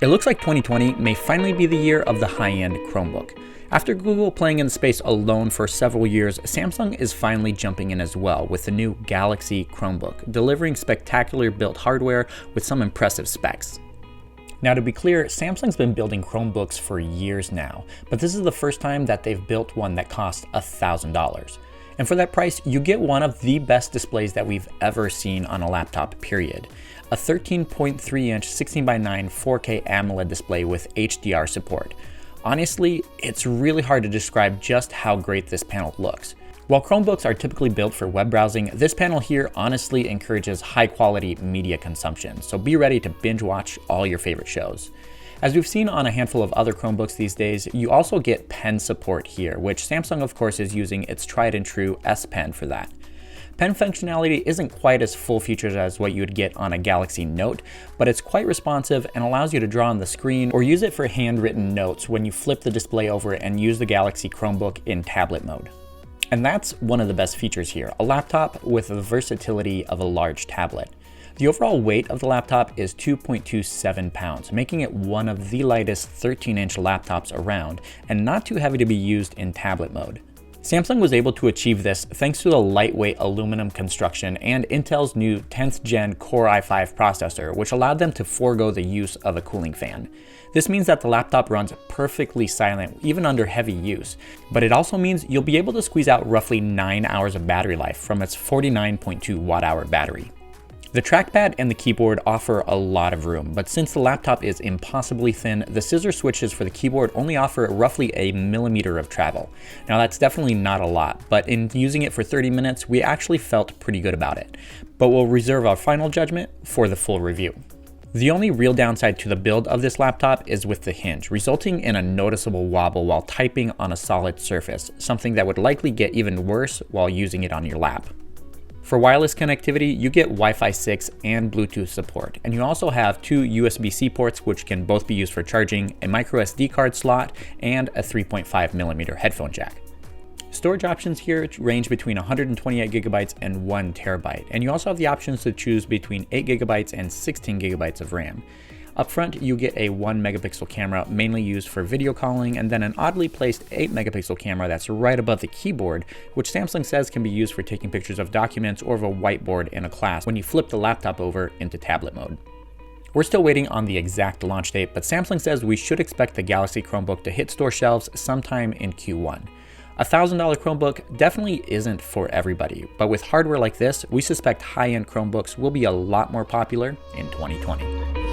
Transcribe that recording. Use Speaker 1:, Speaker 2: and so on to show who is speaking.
Speaker 1: It looks like 2020 may finally be the year of the high-end Chromebook. After Google playing in the space alone for several years, Samsung is finally jumping in as well with the new Galaxy Chromebook, delivering spectacular built hardware with some impressive specs. Now, to be clear, Samsung's been building Chromebooks for years now, but this is the first time that they've built one that costs $1,000. And for that price, you get one of the best displays that we've ever seen on a laptop, period. A 13.3-inch 16:9 4K AMOLED display with HDR support. Honestly, it's really hard to describe just how great this panel looks. While Chromebooks are typically built for web browsing, this panel here honestly encourages high-quality media consumption, so be ready to binge watch all your favorite shows. As we've seen on a handful of other Chromebooks these days, you also get pen support here, which Samsung of course is using its tried and true S Pen for that. Pen functionality isn't quite as full featured as what you would get on a Galaxy Note, but it's quite responsive and allows you to draw on the screen or use it for handwritten notes when you flip the display over and use the Galaxy Chromebook in tablet mode. And that's one of the best features here, a laptop with the versatility of a large tablet. The overall weight of the laptop is 2.27 pounds, making it one of the lightest 13-inch laptops around and not too heavy to be used in tablet mode. Samsung was able to achieve this thanks to the lightweight aluminum construction and Intel's new 10th gen Core i5 processor, which allowed them to forego the use of a cooling fan. This means that the laptop runs perfectly silent even under heavy use, but it also means you'll be able to squeeze out roughly 9 hours of battery life from its 49.2 watt-hour battery. The trackpad and the keyboard offer a lot of room, but since the laptop is impossibly thin, the scissor switches for the keyboard only offer roughly a millimeter of travel. Now that's definitely not a lot, but in using it for 30 minutes, we actually felt pretty good about it. But we'll reserve our final judgment for the full review. The only real downside to the build of this laptop is with the hinge, resulting in a noticeable wobble while typing on a solid surface, something that would likely get even worse while using it on your lap. For wireless connectivity, you get Wi-Fi 6 and Bluetooth support, and you also have two USB-C ports which can both be used for charging, a micro SD card slot, and a 3.5mm headphone jack. Storage options here range between 128GB and 1TB, and you also have the options to choose between 8GB and 16GB of RAM. Up front, you get a 1-megapixel camera mainly used for video calling, and then an oddly placed 8-megapixel camera that's right above the keyboard, which Samsung says can be used for taking pictures of documents or of a whiteboard in a class when you flip the laptop over into tablet mode. We're still waiting on the exact launch date, but Samsung says we should expect the Galaxy Chromebook to hit store shelves sometime in Q1. A $1,000 Chromebook definitely isn't for everybody, but with hardware like this, we suspect high-end Chromebooks will be a lot more popular in 2020.